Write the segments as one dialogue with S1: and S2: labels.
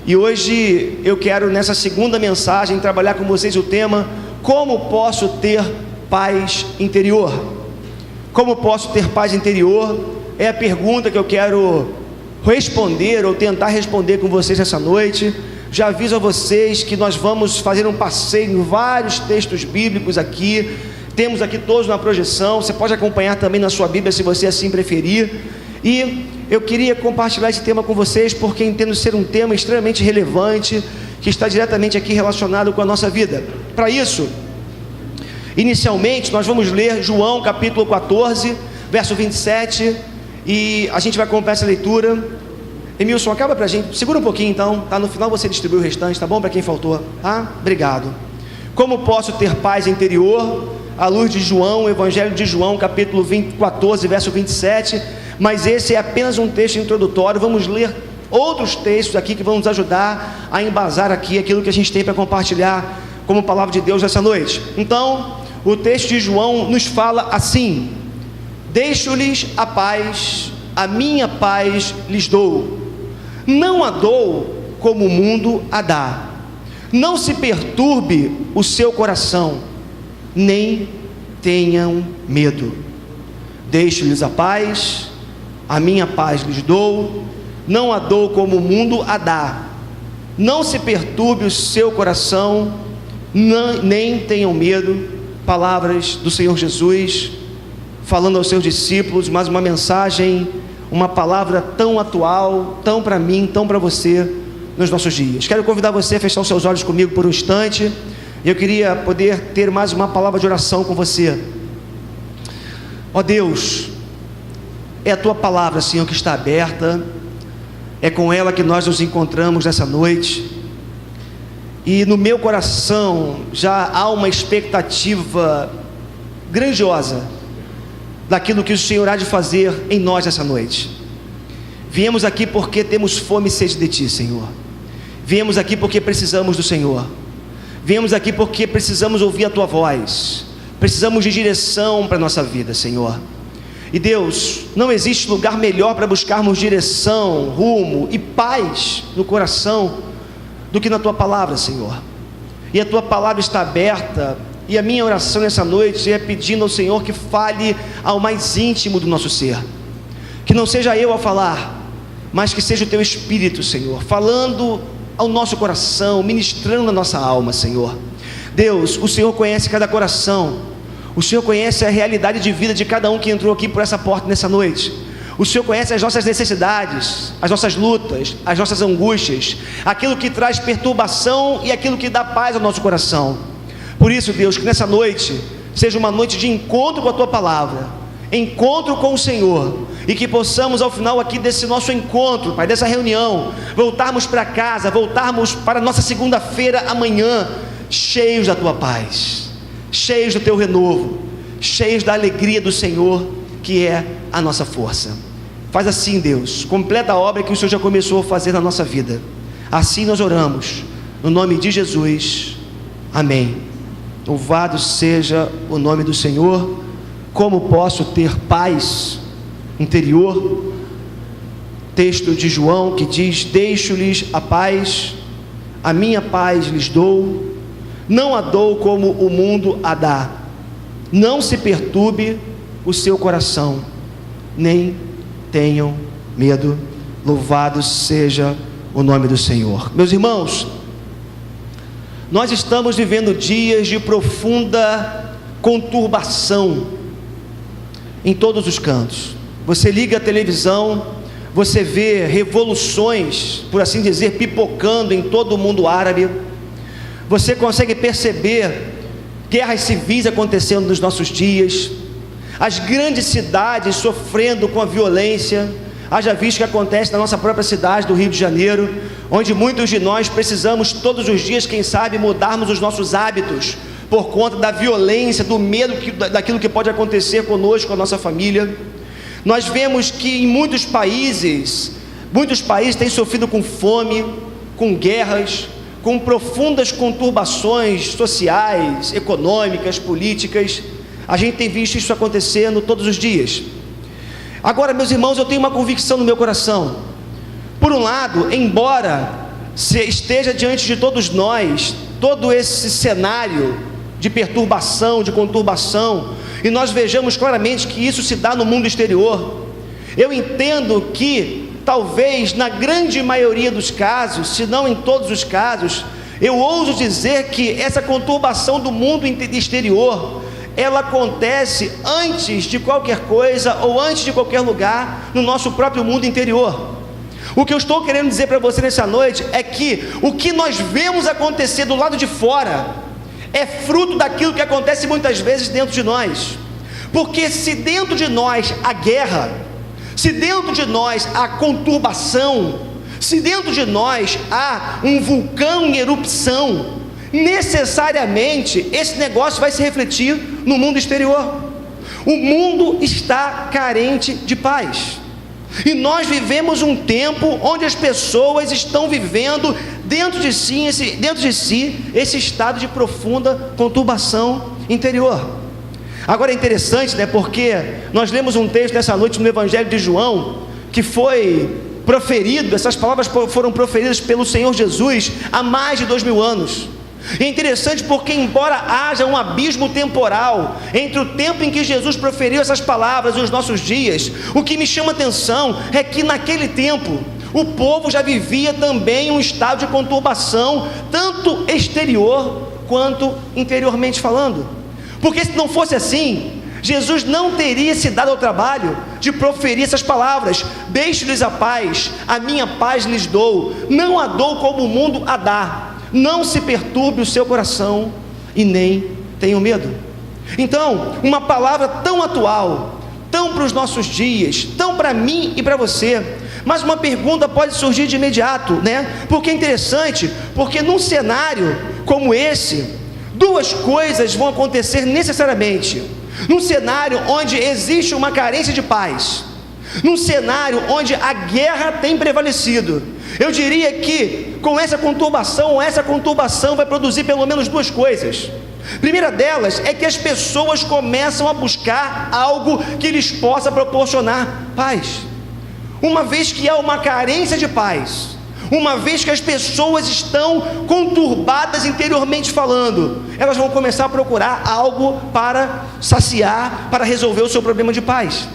S1: E hoje eu quero, nessa segunda mensagem, trabalhar com vocês o tema: como posso ter paz interior? Como posso ter paz interior? É a pergunta que eu quero responder, ou tentar responder com vocês essa noite. Já aviso a vocês que nós vamos fazer um passeio em vários textos bíblicos aqui. Temos aqui todos na projeção, você pode acompanhar também na sua Bíblia, se você assim preferir. E eu queria compartilhar esse tema com vocês, porque entendo ser um tema extremamente relevante, que está diretamente aqui relacionado com a nossa vida. Para isso, inicialmente, nós vamos ler João capítulo 14, verso 27, e a gente vai acompanhar essa leitura. Emilson, acaba pra gente, segura um pouquinho então, tá? No final você distribui o restante, tá bom? Para quem faltou, tá? Obrigado. Como posso ter paz interior? À luz de João, o Evangelho de João, capítulo 14, verso 27, mas esse é apenas um texto introdutório. Vamos ler outros textos aqui que vão nos ajudar a embasar aqui aquilo que a gente tem para compartilhar como palavra de Deus nessa noite. Então, o texto de João nos fala assim: deixo-lhes a paz, a minha paz lhes dou, não a dou como o mundo a dá. Não se perturbe o seu coração, nem tenham medo. Deixo-lhes a paz, a minha paz lhes dou, não a dou como o mundo a dá. Não se perturbe o seu coração, nem tenham medo. Palavras do Senhor Jesus falando aos seus discípulos, mas uma mensagem, uma palavra tão atual, tão para mim, tão para você nos nossos dias. Quero convidar você a fechar os seus olhos comigo por um instante. Eu queria poder ter mais uma palavra de oração com você. Ó Deus, é a Tua palavra, Senhor, que está aberta, é com ela que nós nos encontramos nessa noite, e no meu coração já há uma expectativa grandiosa daquilo que o Senhor há de fazer em nós essa noite. Viemos aqui porque temos fome e sede de Ti, Senhor. Viemos aqui porque precisamos do Senhor. Viemos aqui porque precisamos ouvir a Tua voz, precisamos de direção para a nossa vida, Senhor. E Deus, não existe lugar melhor para buscarmos direção, rumo e paz no coração do que na Tua palavra, Senhor. E a Tua palavra está aberta, e a minha oração nessa noite é pedindo ao Senhor que fale ao mais íntimo do nosso ser, que não seja eu a falar, mas que seja o Teu Espírito, Senhor, falando ao nosso coração, ministrando a nossa alma, Senhor. Deus, o Senhor conhece cada coração, o Senhor conhece a realidade de vida de cada um que entrou aqui por essa porta nessa noite. O Senhor conhece as nossas necessidades, as nossas lutas, as nossas angústias, aquilo que traz perturbação e aquilo que dá paz ao nosso coração. Por isso, Deus, que nessa noite seja uma noite de encontro com a Tua palavra, encontro com o Senhor, e que possamos ao final aqui desse nosso encontro, Pai, dessa reunião, voltarmos para casa, voltarmos para a nossa segunda-feira amanhã, cheios da Tua paz, cheios do Teu renovo, cheios da alegria do Senhor, que é a nossa força. Faz assim, Deus, completa a obra que o Senhor já começou a fazer na nossa vida. Assim nós oramos, no nome de Jesus, amém. Louvado seja o nome do Senhor. Como posso ter paz interior? Texto de João que diz: deixo-lhes a paz, a minha paz lhes dou, não a dou como o mundo a dá. Não se perturbe o seu coração, nem tenham medo. Louvado seja o nome do Senhor. Meus irmãos, nós estamos vivendo dias de profunda conturbação em todos os cantos. Você liga a televisão, você vê revoluções, por assim dizer, pipocando em todo o mundo árabe. Você consegue perceber guerras civis acontecendo nos nossos dias, as grandes cidades sofrendo com a violência. Haja visto que acontece na nossa própria cidade do Rio de Janeiro, onde muitos de nós precisamos todos os dias, quem sabe, mudarmos os nossos hábitos por conta da violência, do medo daquilo que pode acontecer conosco, com a nossa família. Nós vemos que em muitos países têm sofrido com fome, com guerras, com profundas conturbações sociais, econômicas, políticas. A gente tem visto isso acontecendo todos os dias. Agora, meus irmãos, eu tenho uma convicção no meu coração. Por um lado, embora esteja diante de todos nós, todo esse cenário de perturbação, de conturbação, e nós vejamos claramente que isso se dá no mundo exterior, eu entendo que, talvez na grande maioria dos casos, se não em todos os casos, eu ouso dizer que essa conturbação do mundo exterior, ela acontece antes de qualquer coisa, ou antes de qualquer lugar, no nosso próprio mundo interior. O que eu estou querendo dizer para você nessa noite, é que o que nós vemos acontecer do lado de fora, é fruto daquilo que acontece muitas vezes dentro de nós, porque se dentro de nós há guerra, se dentro de nós há conturbação, se dentro de nós há um vulcão em erupção, necessariamente esse negócio vai se refletir no mundo exterior. O mundo está carente de paz, e nós vivemos um tempo onde as pessoas estão vivendo dentro de si esse estado de profunda conturbação interior. Agora é interessante, porque nós lemos um texto nessa noite no Evangelho de João, que foi proferido, essas palavras foram proferidas pelo Senhor Jesus há mais de 2000 anos. E é interessante porque, embora haja um abismo temporal entre o tempo em que Jesus proferiu essas palavras e os nossos dias, o que me chama a atenção é que naquele tempo o povo já vivia também um estado de conturbação, tanto exterior quanto interiormente falando, porque se não fosse assim, Jesus não teria se dado ao trabalho de proferir essas palavras: deixe-lhes a paz, a minha paz lhes dou, não a dou como o mundo a dá, não se perturbe o seu coração e nem tenham medo. Então, uma palavra tão atual, tão para os nossos dias, tão para mim e para você. Mas uma pergunta pode surgir de imediato, porque é interessante, porque num cenário como esse, duas coisas vão acontecer necessariamente. Num cenário onde existe uma carência de paz, num cenário onde a guerra tem prevalecido, eu diria que com essa conturbação vai produzir pelo menos duas coisas. A primeira delas é que as pessoas começam a buscar algo que lhes possa proporcionar paz. Uma vez que há uma carência de paz, uma vez que as pessoas estão conturbadas interiormente falando, elas vão começar a procurar algo para saciar, para resolver o seu problema de paz.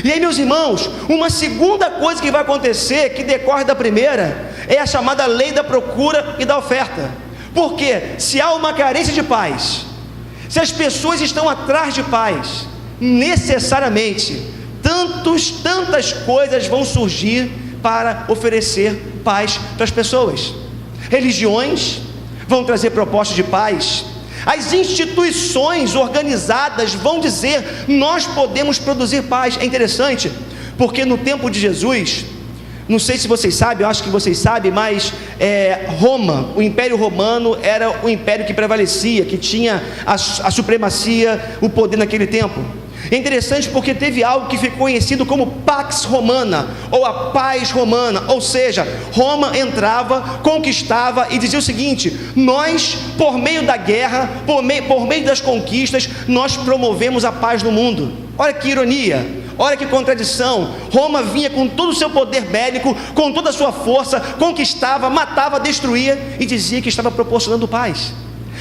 S1: E aí, meus irmãos, uma segunda coisa que vai acontecer, que decorre da primeira, é a chamada lei da procura e da oferta. Porque se há uma carência de paz, se as pessoas estão atrás de paz, necessariamente tantas coisas vão surgir para oferecer paz para as pessoas. Religiões vão trazer propostas de paz, as instituições organizadas vão dizer: nós podemos produzir paz. É interessante, porque no tempo de Jesus, não sei se vocês sabem, eu acho que vocês sabem, mas Roma, o Império Romano era o império que prevalecia, que tinha a supremacia, o poder naquele tempo. É interessante porque teve algo que ficou conhecido como Pax Romana, ou a paz romana, ou seja, Roma entrava, conquistava e dizia o seguinte: nós, por meio da guerra, por meio das conquistas, nós promovemos a paz no mundo. Olha que ironia, olha que contradição. Roma vinha com todo o seu poder bélico, com toda a sua força, conquistava, matava, destruía e dizia que estava proporcionando paz.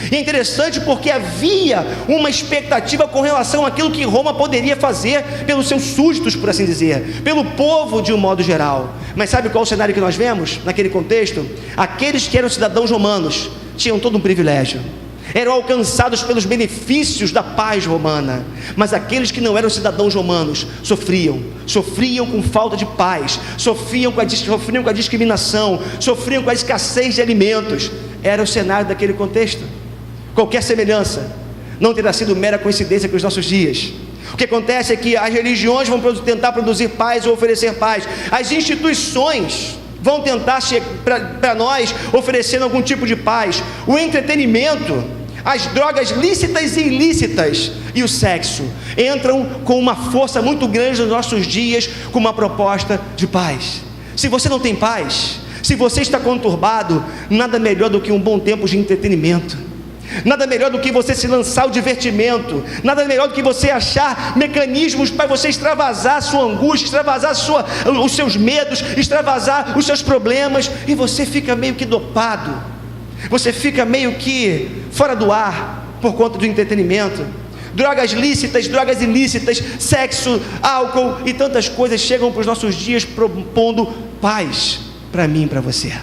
S1: E é interessante porque havia uma expectativa com relação àquilo que Roma poderia fazer pelos seus súditos, por assim dizer, pelo povo de um modo geral. Mas sabe qual é o cenário que nós vemos naquele contexto? Aqueles que eram cidadãos romanos tinham todo um privilégio, eram alcançados pelos benefícios da paz romana. Mas aqueles que não eram cidadãos romanos sofriam com falta de paz, sofriam com a discriminação, sofriam com a escassez de alimentos. Era o cenário daquele contexto. Qualquer semelhança não terá sido mera coincidência com os nossos dias. O que acontece é que as religiões vão tentar produzir paz ou oferecer paz, as instituições vão tentar para nós oferecendo algum tipo de paz, o entretenimento, as drogas lícitas e ilícitas e o sexo entram com uma força muito grande nos nossos dias, com uma proposta de paz. Se você não tem paz, se você está conturbado, nada melhor do que um bom tempo de entretenimento. Nada melhor do que você se lançar ao divertimento, nada melhor do que você achar mecanismos para você extravasar a sua angústia, extravasar os seus medos, extravasar os seus problemas, e você fica meio que dopado, você fica meio que fora do ar por conta do entretenimento. Drogas lícitas, drogas ilícitas, sexo, álcool e tantas coisas chegam para os nossos dias propondo paz para mim e para você.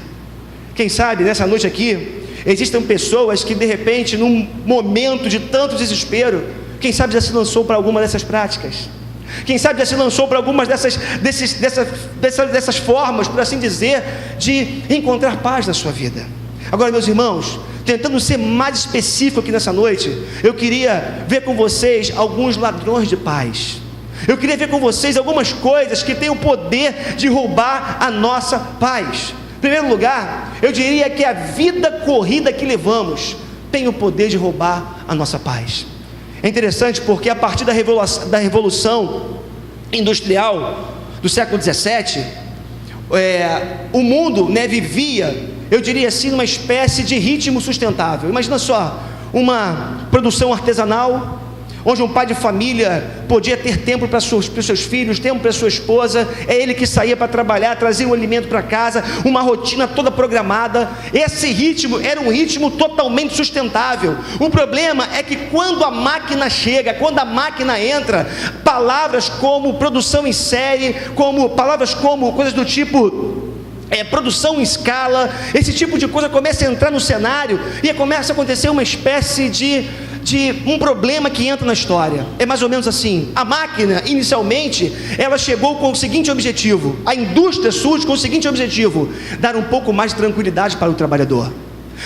S1: Quem sabe nessa noite aqui existem pessoas que de repente, num momento de tanto desespero, quem sabe já se lançou para alguma dessas práticas, quem sabe já se lançou para algumas dessas formas, por assim dizer, de encontrar paz na sua vida. Agora, meus irmãos, tentando ser mais específico aqui nessa noite, eu queria ver com vocês alguns ladrões de paz. Eu queria ver com vocês algumas coisas que têm o poder de roubar a nossa paz. Em primeiro lugar, eu diria que a vida corrida que levamos tem o poder de roubar a nossa paz. É interessante porque a partir da Revolução Industrial do século 17, o mundo vivia, eu diria assim, numa espécie de ritmo sustentável. Imagina só, uma produção artesanal, onde um pai de família podia ter tempo para os seus filhos, tempo para sua esposa, é ele que saía para trabalhar, trazia o alimento para casa, uma rotina toda programada. Esse ritmo era um ritmo totalmente sustentável. O problema é que quando a máquina chega, quando a máquina entra, palavras como produção em série, palavras como coisas do tipo produção em escala, esse tipo de coisa começa a entrar no cenário e começa a acontecer uma espécie de um problema que entra na história. É mais ou menos assim: a máquina, inicialmente, ela chegou com o seguinte objetivo, a indústria surge com o seguinte objetivo: dar um pouco mais de tranquilidade para o trabalhador.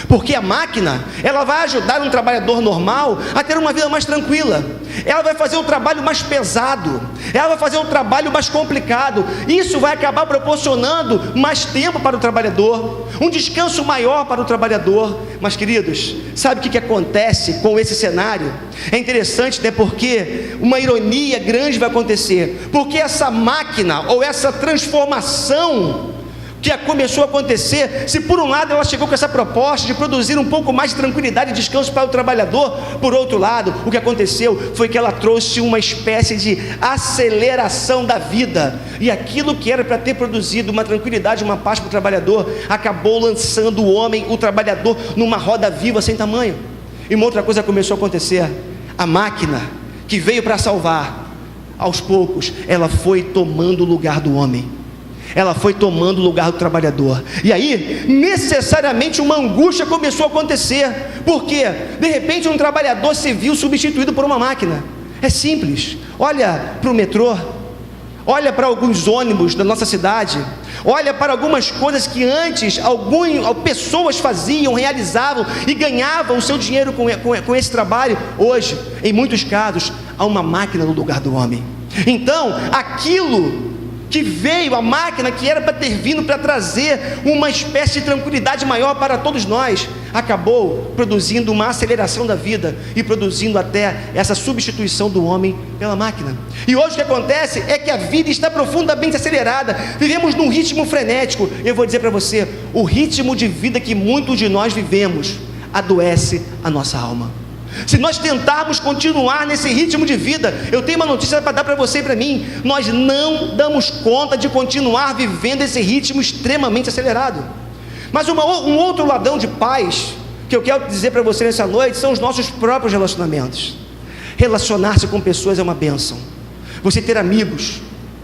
S1: Porque a máquina, ela vai ajudar um trabalhador normal a ter uma vida mais tranquila. Ela vai fazer um trabalho mais pesado, ela vai fazer um trabalho mais complicado. Isso vai acabar proporcionando mais tempo para o trabalhador, um descanso maior para o trabalhador. Mas, queridos, sabe o que acontece com esse cenário? É interessante, porque uma ironia grande vai acontecer, porque essa máquina, ou essa transformação que começou a acontecer, se por um lado ela chegou com essa proposta de produzir um pouco mais de tranquilidade e descanso para o trabalhador, por outro lado, o que aconteceu foi que ela trouxe uma espécie de aceleração da vida, e aquilo que era para ter produzido uma tranquilidade, uma paz para o trabalhador, acabou lançando o trabalhador numa roda viva sem tamanho. E uma outra coisa começou a acontecer: a máquina que veio para salvar, aos poucos ela foi tomando o lugar do homem, ela foi tomando o lugar do trabalhador. E aí, necessariamente, uma angústia começou a acontecer, porque de repente um trabalhador se viu substituído por uma máquina. É simples, olha para o metrô, olha para alguns ônibus da nossa cidade, olha para algumas coisas que antes pessoas faziam, realizavam e ganhavam o seu dinheiro com esse trabalho. Hoje, em muitos casos, há uma máquina no lugar do homem. Então, aquilo que veio, a máquina que era para ter vindo para trazer uma espécie de tranquilidade maior para todos nós, acabou produzindo uma aceleração da vida e produzindo até essa substituição do homem pela máquina. E hoje o que acontece é que a vida está profundamente acelerada, vivemos num ritmo frenético. Eu vou dizer para você, o ritmo de vida que muitos de nós vivemos adoece a nossa alma. Se nós tentarmos continuar nesse ritmo de vida, eu tenho uma notícia para dar para você e para mim: nós não damos conta de continuar vivendo esse ritmo extremamente acelerado. Mas um outro ladrão de paz que eu quero dizer para você nessa noite são os nossos próprios relacionamentos. Relacionar-se com pessoas é uma bênção. Você ter amigos,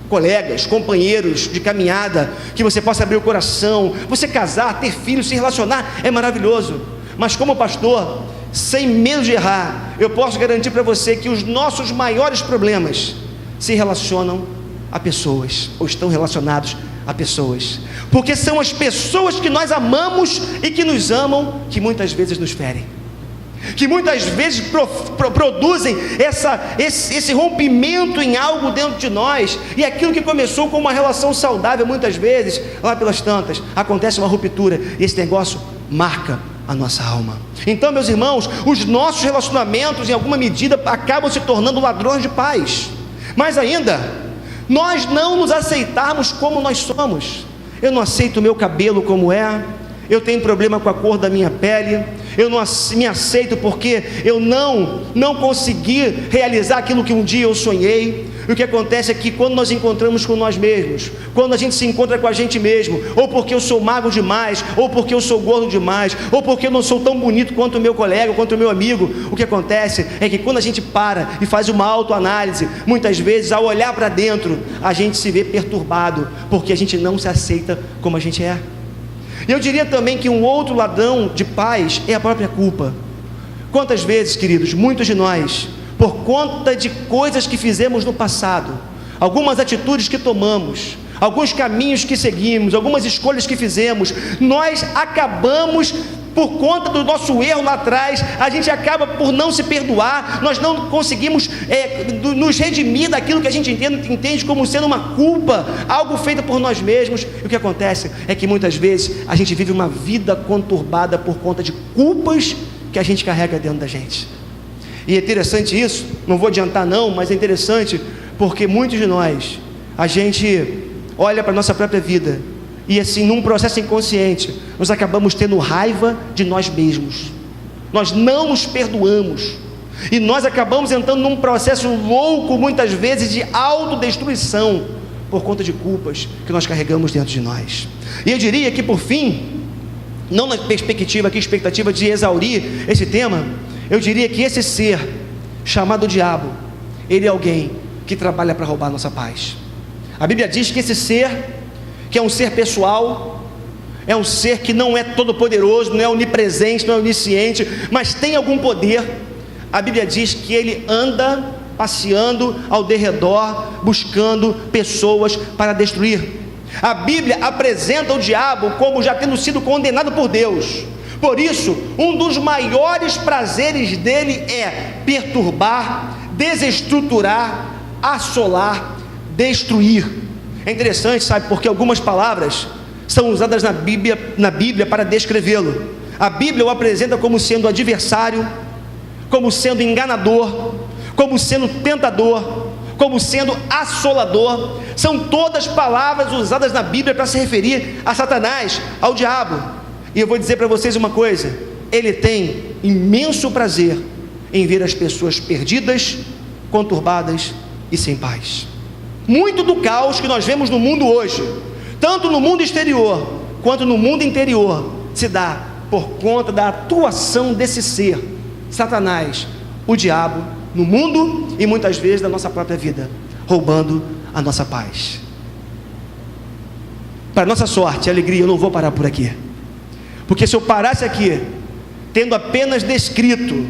S1: colegas, companheiros de caminhada, que você possa abrir o coração, você casar, ter filhos, se relacionar, é maravilhoso. Mas como pastor, sem medo de errar, eu posso garantir para você que os nossos maiores problemas se relacionam a pessoas, ou estão relacionados a pessoas, porque são as pessoas que nós amamos e que nos amam que muitas vezes nos ferem, que muitas vezes produzem esse rompimento em algo dentro de nós, e aquilo que começou com uma relação saudável, muitas vezes, lá pelas tantas, acontece uma ruptura, e esse negócio marca a nossa alma. Então, meus irmãos, os nossos relacionamentos, em alguma medida, acabam se tornando ladrões de paz. Mais ainda, nós não nos aceitarmos como nós somos. Eu não aceito o meu cabelo como é, eu tenho problema com a cor da minha pele, eu não me aceito porque eu não consegui realizar aquilo que um dia eu sonhei. E o que acontece é que quando nós encontramos com nós mesmos, quando a gente se encontra com a gente mesmo, ou porque eu sou magro demais, ou porque eu sou gordo demais, ou porque eu não sou tão bonito quanto o meu colega, quanto o meu amigo, o que acontece é que quando a gente para e faz uma autoanálise, muitas vezes ao olhar para dentro, a gente se vê perturbado, porque a gente não se aceita como a gente é. E eu diria também que um outro ladrão de paz é a própria culpa. Quantas vezes, queridos, muitos de nós, por conta de coisas que fizemos no passado, algumas atitudes que tomamos, alguns caminhos que seguimos, algumas escolhas que fizemos, nós acabamos, por conta do nosso erro lá atrás, a gente acaba por não se perdoar, nós não conseguimos nos redimir daquilo que a gente entende como sendo uma culpa, algo feito por nós mesmos. E o que acontece é que muitas vezes a gente vive uma vida conturbada por conta de culpas que a gente carrega dentro da gente. E é interessante isso, não vou adiantar não, mas é interessante porque muitos de nós, a gente olha para a nossa própria vida e assim, num processo inconsciente, nós acabamos tendo raiva de nós mesmos, nós não nos perdoamos, e nós acabamos entrando num processo louco, muitas vezes, de autodestruição, por conta de culpas que nós carregamos dentro de nós. E eu diria que, por fim, não na expectativa de exaurir esse tema, eu diria que esse ser, chamado diabo, ele é alguém que trabalha para roubar a nossa paz. A Bíblia diz que esse ser, que é um ser pessoal, é um ser que não é todo poderoso, não é onipresente, não é onisciente, mas tem algum poder. A Bíblia diz que ele anda passeando ao derredor, buscando pessoas para destruir. A Bíblia apresenta o diabo como já tendo sido condenado por Deus. Por isso, um dos maiores prazeres dele é perturbar, desestruturar, assolar, destruir. É interessante, sabe, porque algumas palavras são usadas na Bíblia para descrevê-lo. A Bíblia o apresenta como sendo adversário, como sendo enganador, como sendo tentador, como sendo assolador. São todas palavras usadas na Bíblia para se referir a Satanás, ao diabo. E eu vou dizer para vocês uma coisa: ele tem imenso prazer em ver as pessoas perdidas, conturbadas e sem paz. Muito do caos que nós vemos no mundo hoje, tanto no mundo exterior quanto no mundo interior, se dá por conta da atuação desse ser, Satanás, o diabo, no mundo e muitas vezes na nossa própria vida, roubando a nossa paz. Para nossa sorte e alegria, eu não vou parar por aqui, porque se eu parasse aqui, tendo apenas descrito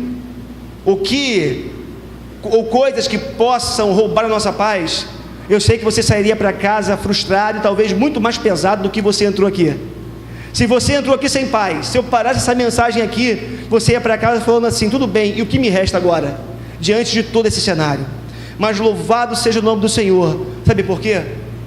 S1: ou coisas que possam roubar a nossa paz, eu sei que você sairia para casa frustrado e talvez muito mais pesado do que você entrou aqui. Se você entrou aqui sem paz, se eu parasse essa mensagem aqui, você ia para casa falando assim: tudo bem, e o que me resta agora, diante de todo esse cenário? Mas louvado seja o nome do Senhor. Sabe por quê?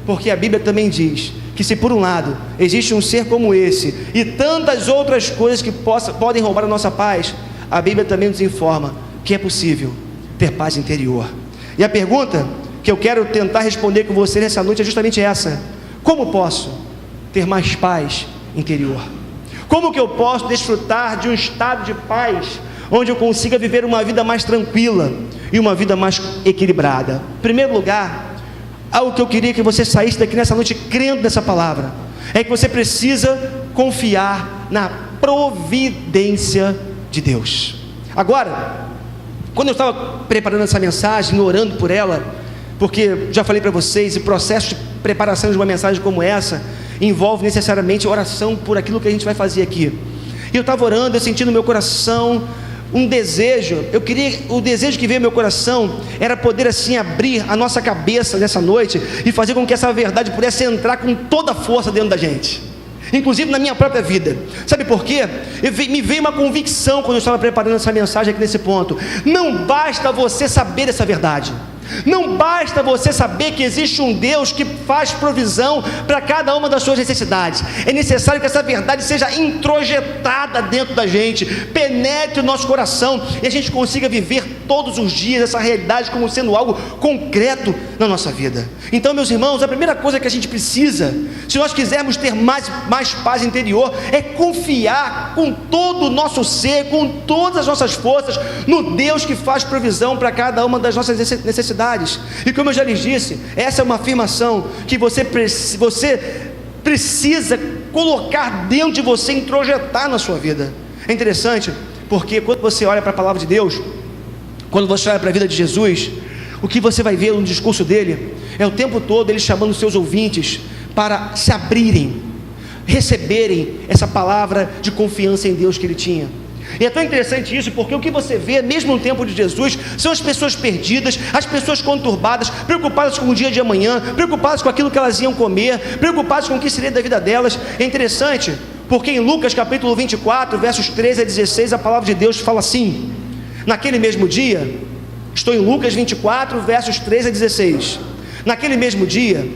S1: Porque a Bíblia também diz que se por um lado existe um ser como esse e tantas outras coisas que podem roubar a nossa paz, a Bíblia também nos informa que é possível ter paz interior. E a pergunta que eu quero tentar responder com você nessa noite é justamente essa: como posso ter mais paz interior? Como que eu posso desfrutar de um estado de paz onde eu consiga viver uma vida mais tranquila e uma vida mais equilibrada? Em primeiro lugar, algo que eu queria que você saísse daqui nessa noite crendo nessa palavra, é que você precisa confiar na providência de Deus. Agora, quando eu estava preparando essa mensagem, orando por ela, porque já falei para vocês, o processo de preparação de uma mensagem como essa envolve necessariamente oração por aquilo que a gente vai fazer aqui. E eu estava orando, eu senti no meu coração um desejo. O desejo que veio no meu coração era poder assim abrir a nossa cabeça nessa noite e fazer com que essa verdade pudesse entrar com toda a força dentro da gente, inclusive na minha própria vida. Sabe por quê? Me veio uma convicção quando eu estava preparando essa mensagem aqui nesse ponto: não basta você saber essa verdade, Não basta você saber que existe um Deus que faz provisão para cada uma das suas necessidades. É necessário que essa verdade seja introjetada dentro da gente, penetre o nosso coração e a gente consiga viver todos os dias essa realidade como sendo algo concreto na nossa vida. Então, meus irmãos, a primeira coisa que a gente precisa, se nós quisermos ter mais paz interior, é confiar com todo o nosso ser, com todas as nossas forças, no Deus que faz provisão para cada uma das nossas necessidades. E como eu já lhes disse, essa é uma afirmação que você precisa colocar dentro de você, introjetar na sua vida. É interessante, porque quando você olha para a palavra de Deus, quando você olha para a vida de Jesus, o que você vai ver no discurso dele, é o tempo todo ele chamando os seus ouvintes para se abrirem, receberem essa palavra de confiança em Deus que ele tinha. E é tão interessante isso, porque o que você vê, mesmo no tempo de Jesus, são as pessoas perdidas, as pessoas conturbadas, preocupadas com o dia de amanhã, preocupadas com aquilo que elas iam comer, preocupadas com o que seria da vida delas. É interessante, porque em Lucas capítulo 24, versos 13 a 16, a palavra de Deus fala assim: naquele mesmo dia, estou em Lucas 24, versos 13 a 16, naquele mesmo dia,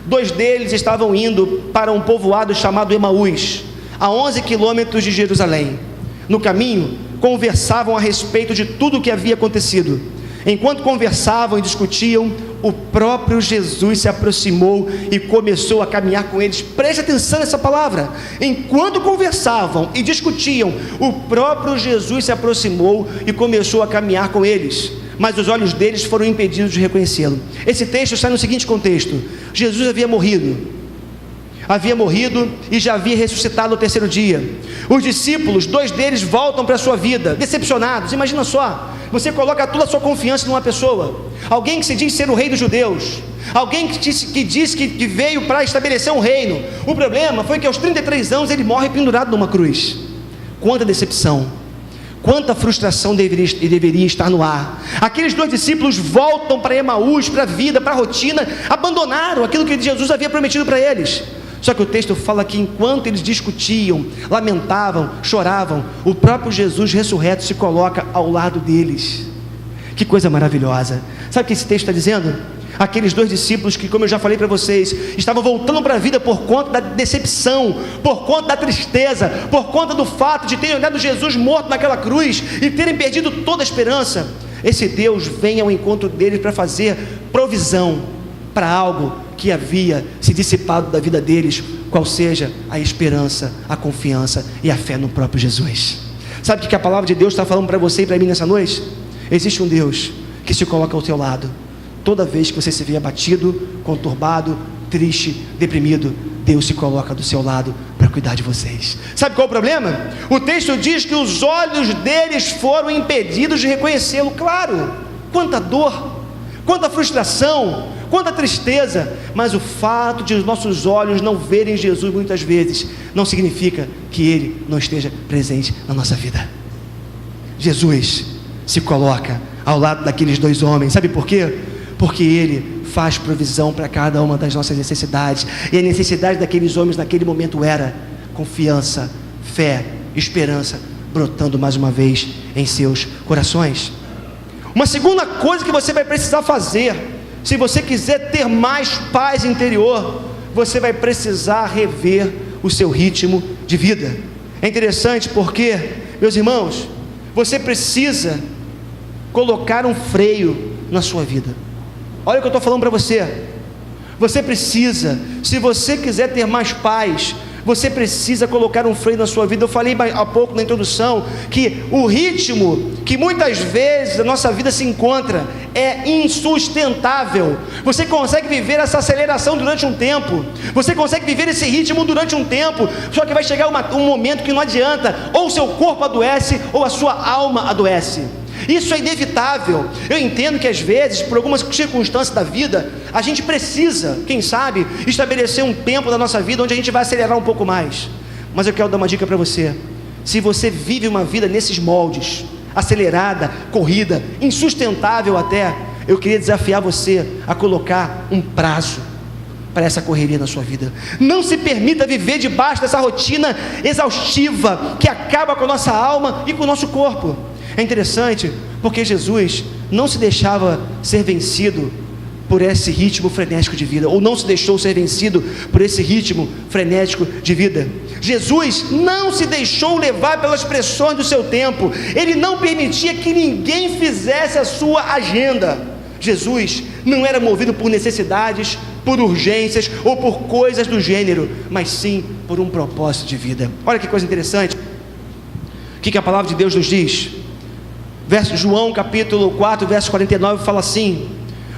S1: 2 deles estavam indo para um povoado chamado Emaús, a 11 quilômetros de Jerusalém. No caminho, conversavam a respeito de tudo o que havia acontecido. Enquanto conversavam e discutiam, o próprio Jesus se aproximou e começou a caminhar com eles. Preste atenção nessa palavra. Enquanto conversavam e discutiam, o próprio Jesus se aproximou e começou a caminhar com eles, mas os olhos deles foram impedidos de reconhecê-lo. Esse texto está no seguinte contexto: Jesus havia morrido e já havia ressuscitado no terceiro dia. Os discípulos, 2 deles voltam para a sua vida, decepcionados. Imagina só, você coloca toda a sua confiança numa pessoa, alguém que se diz ser o rei dos judeus, alguém que diz que veio para estabelecer um reino. O problema foi que aos 33 anos ele morre pendurado numa cruz. Quanta decepção, quanta frustração deveria estar no ar. Aqueles 2 discípulos voltam para Emaús, para a vida, para a rotina, abandonaram aquilo que Jesus havia prometido para eles. Só que o texto fala que enquanto eles discutiam, lamentavam, choravam, o próprio Jesus ressurreto se coloca ao lado deles. Que coisa maravilhosa. Sabe o que esse texto está dizendo? Aqueles 2 discípulos que, como eu já falei para vocês, estavam voltando para a vida por conta da decepção, por conta da tristeza, por conta do fato de terem olhado Jesus morto naquela cruz e terem perdido toda a esperança. Esse Deus vem ao encontro deles para fazer provisão para algo que havia se dissipado da vida deles, qual seja a esperança, a confiança e a fé no próprio Jesus. Sabe o que a palavra de Deus está falando para você e para mim nessa noite? Existe um Deus que se coloca ao teu lado toda vez que você se vê abatido, conturbado, triste, deprimido. Deus se coloca do seu lado para cuidar de vocês. Sabe qual é o problema? O texto diz que os olhos deles foram impedidos de reconhecê-lo. Claro, quanta dor, quanta frustração, quanta tristeza, mas o fato de os nossos olhos não verem Jesus muitas vezes, não significa que Ele não esteja presente na nossa vida. Jesus se coloca ao lado daqueles 2 homens, sabe por quê? Porque Ele faz provisão para cada uma das nossas necessidades, e a necessidade daqueles homens naquele momento era confiança, fé, esperança, brotando mais uma vez em seus corações. Uma segunda coisa que você vai precisar fazer, se você quiser ter mais paz interior, você vai precisar rever o seu ritmo de vida. É interessante porque, meus irmãos, você precisa colocar um freio na sua vida. Olha o que eu estou falando para você. Você precisa, se você quiser ter mais paz, você precisa colocar um freio na sua vida. Eu falei há pouco na introdução que o ritmo que muitas vezes a nossa vida se encontra é insustentável. Você consegue viver essa aceleração durante um tempo, você consegue viver esse ritmo durante um tempo, só que vai chegar um momento que não adianta, ou o seu corpo adoece ou a sua alma adoece. Isso é inevitável. Eu entendo que às vezes, por algumas circunstâncias da vida, a gente precisa, quem sabe, estabelecer um tempo da nossa vida onde a gente vai acelerar um pouco mais. Mas eu quero dar uma dica para você. Se você vive uma vida nesses moldes, acelerada, corrida, insustentável até, eu queria desafiar você a colocar um prazo para essa correria na sua vida. Não se permita viver debaixo dessa rotina exaustiva que acaba com a nossa alma e com o nosso corpo. É interessante porque Jesus não se deixava ser vencido por esse ritmo frenético de vida, ou não se deixou ser vencido por esse ritmo frenético de vida. Jesus não se deixou levar pelas pressões do seu tempo, ele não permitia que ninguém fizesse a sua agenda. Jesus não era movido por necessidades, por urgências ou por coisas do gênero, mas sim por um propósito de vida. Olha que coisa interessante, o que a palavra de Deus nos diz? João capítulo 4, verso 49 fala assim: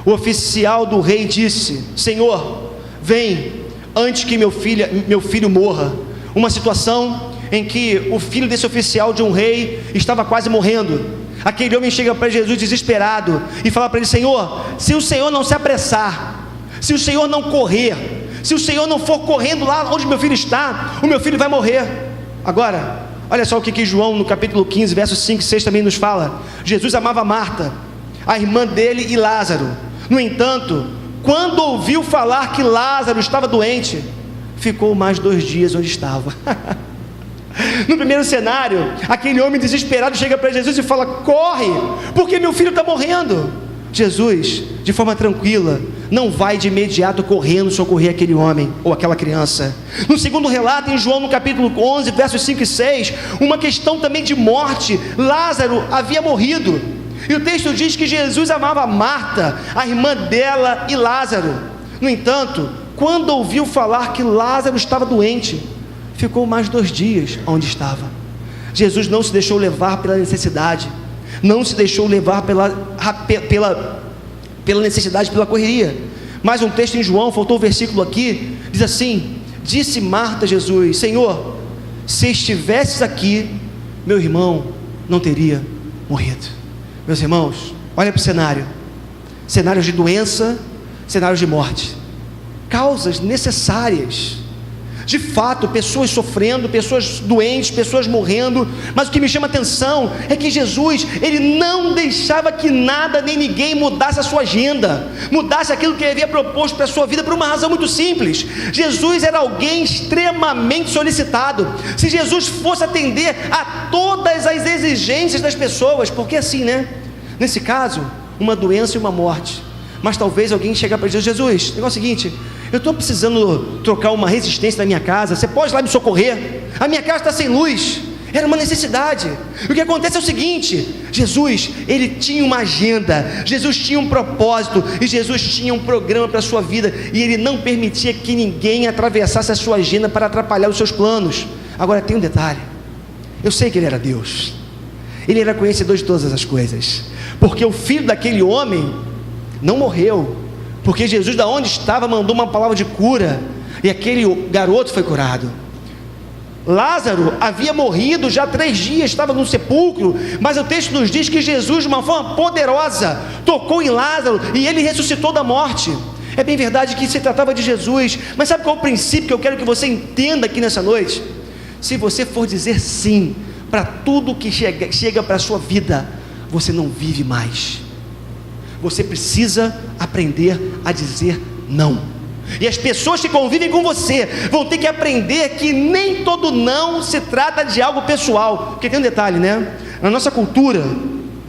S1: o oficial do rei disse: Senhor, vem antes que meu filho morra. Uma situação em que o filho desse oficial de um rei estava quase morrendo. Aquele homem chega para Jesus desesperado e fala para ele: Senhor, se o Senhor não se apressar, se o Senhor não correr, se o Senhor não for correndo lá onde meu filho está, o meu filho vai morrer. Agora, olha só o que João no capítulo 15, versos 5 e 6 também nos fala. Jesus amava Marta, a irmã dele, e Lázaro. No entanto, quando ouviu falar que Lázaro estava doente, ficou mais 2 dias onde estava. No primeiro cenário, aquele homem desesperado chega para Jesus e fala: corre, porque meu filho está morrendo. Jesus, de forma tranquila, não vai de imediato correndo socorrer aquele homem ou aquela criança. No segundo relato, em João no capítulo 11, versos 5 e 6, uma questão também de morte. Lázaro havia morrido, e o texto diz que Jesus amava Marta, a irmã dela, e Lázaro. No entanto, quando ouviu falar que Lázaro estava doente, ficou mais 2 dias onde estava. Jesus não se deixou levar pela necessidade, não se deixou levar pela necessidade, pela correria. Mais um texto em João, faltou o versículo aqui, diz assim: disse Marta a Jesus: Senhor, se estivesses aqui, meu irmão não teria morrido. Meus irmãos, olha para o cenário: cenários de doença, cenários de morte, causas necessárias. De fato, pessoas sofrendo, pessoas doentes, pessoas morrendo. Mas o que me chama a atenção é que Jesus, ele não deixava que nada nem ninguém mudasse a sua agenda, mudasse aquilo que ele havia proposto para a sua vida, por uma razão muito simples. Jesus era alguém extremamente solicitado. Se Jesus fosse atender a todas as exigências das pessoas, porque assim, né? Nesse caso, uma doença e uma morte. Mas talvez alguém chegar para Jesus: Jesus, o negócio é o seguinte, eu estou precisando trocar uma resistência na minha casa, você pode ir lá me socorrer? A minha casa está sem luz. Era uma necessidade. O que acontece é o seguinte: Jesus, ele tinha uma agenda, Jesus tinha um propósito, e Jesus tinha um programa para a sua vida, e ele não permitia que ninguém atravessasse a sua agenda para atrapalhar os seus planos. Agora tem um detalhe: eu sei que ele era Deus, ele era conhecedor de todas as coisas, porque o filho daquele homem não morreu, porque Jesus, da onde estava, mandou uma palavra de cura, e aquele garoto foi curado. Lázaro havia morrido já 3 dias, estava no sepulcro, mas o texto nos diz que Jesus, de uma forma poderosa, tocou em Lázaro, e ele ressuscitou da morte. É bem verdade que se tratava de Jesus, mas sabe qual é o princípio que eu quero que você entenda aqui nessa noite? Se você for dizer sim para tudo que chega para a sua vida, você não vive mais. Você precisa aprender a dizer não. E as pessoas que convivem com você vão ter que aprender que nem todo não se trata de algo pessoal. Porque tem um detalhe, né? Na nossa cultura,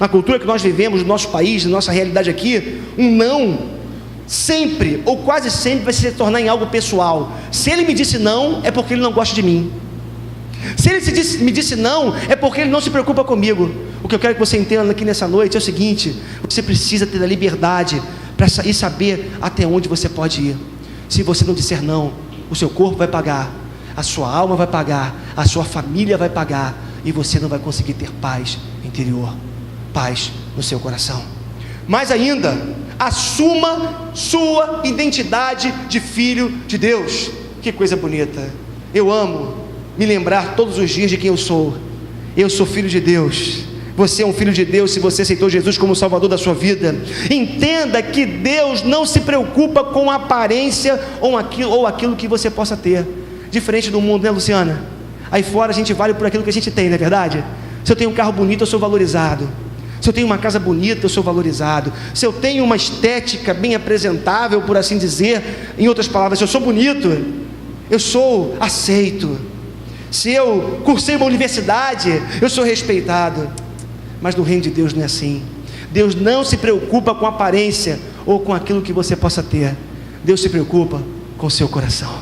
S1: na cultura que nós vivemos, no nosso país, na nossa realidade aqui, um não sempre, ou quase sempre, vai se tornar em algo pessoal. Se ele me disse não, é porque ele não gosta de mim. Se ele me disse não, é porque ele não se preocupa comigo. O que eu quero que você entenda aqui nessa noite é o seguinte: você precisa ter a liberdade para saber até onde você pode ir. Se você não disser não, o seu corpo vai pagar, a sua alma vai pagar, a sua família vai pagar, e você não vai conseguir ter paz interior, paz no seu coração. Mais ainda, assuma sua identidade de filho de Deus. Que coisa bonita! Eu amo me lembrar todos os dias de quem eu sou. Eu sou filho de Deus. Você é um filho de Deus se você aceitou Jesus como Salvador da sua vida. Entenda que Deus não se preocupa com a aparência ou aquilo que você possa ter. Diferente do mundo, né, Luciana? Aí fora a gente vale por aquilo que a gente tem, não é verdade? Se eu tenho um carro bonito, eu sou valorizado. Se eu tenho uma casa bonita, eu sou valorizado. Se eu tenho uma estética bem apresentável, por assim dizer, em outras palavras, se eu sou bonito, eu sou aceito. Se eu cursei uma universidade, eu sou respeitado. Mas no reino de Deus não é assim. Deus não se preocupa com aparência ou com aquilo que você possa ter. Deus se preocupa com o seu coração.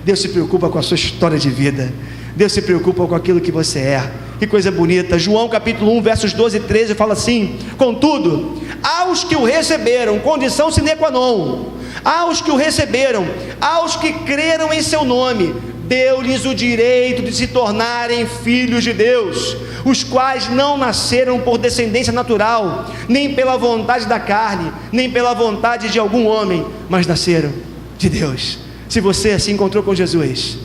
S1: Deus se preocupa com a sua história de vida. Deus se preocupa com aquilo que você é. Que coisa bonita. João capítulo 1, versos 12 e 13 fala assim: contudo, aos que o receberam, condição sine qua non, aos que o receberam, aos que creram em seu nome, deu-lhes o direito de se tornarem filhos de Deus, os quais não nasceram por descendência natural, nem pela vontade da carne, nem pela vontade de algum homem, mas nasceram de Deus. Se você se encontrou com Jesus,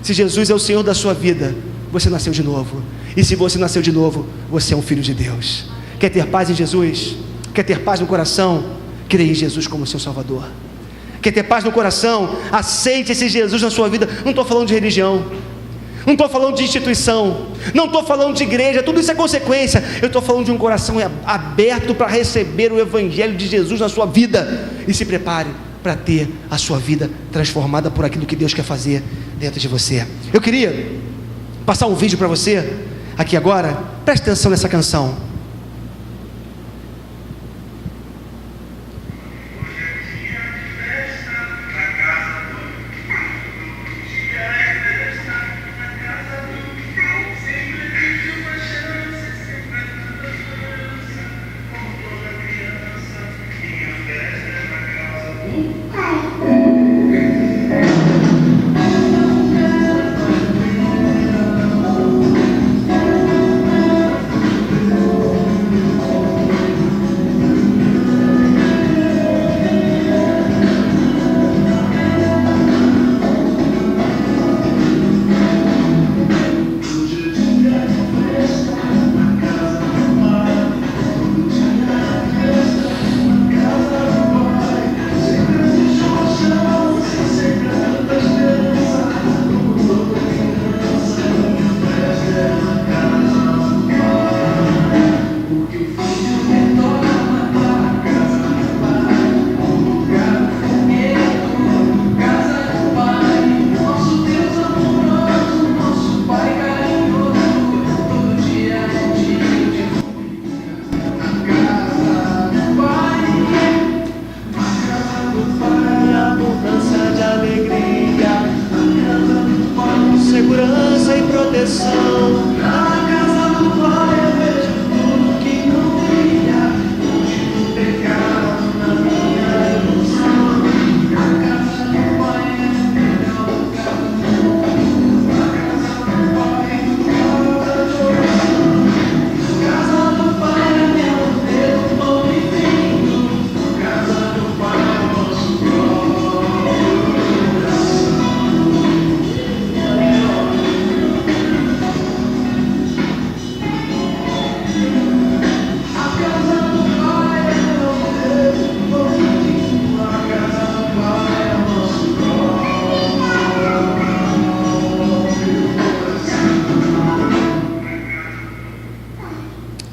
S1: se Jesus é o Senhor da sua vida, você nasceu de novo. E se você nasceu de novo, você é um filho de Deus. Quer ter paz em Jesus? Quer ter paz no coração? Creia em Jesus como seu Salvador. Quer ter paz no coração? Aceite esse Jesus na sua vida. Não estou falando de religião, não estou falando de instituição, não estou falando de igreja, tudo isso é consequência. Eu estou falando de um coração aberto para receber o Evangelho de Jesus na sua vida. E se prepare para ter a sua vida transformada por aquilo que Deus quer fazer dentro de você. Eu queria passar um vídeo para você aqui agora. Preste atenção nessa canção.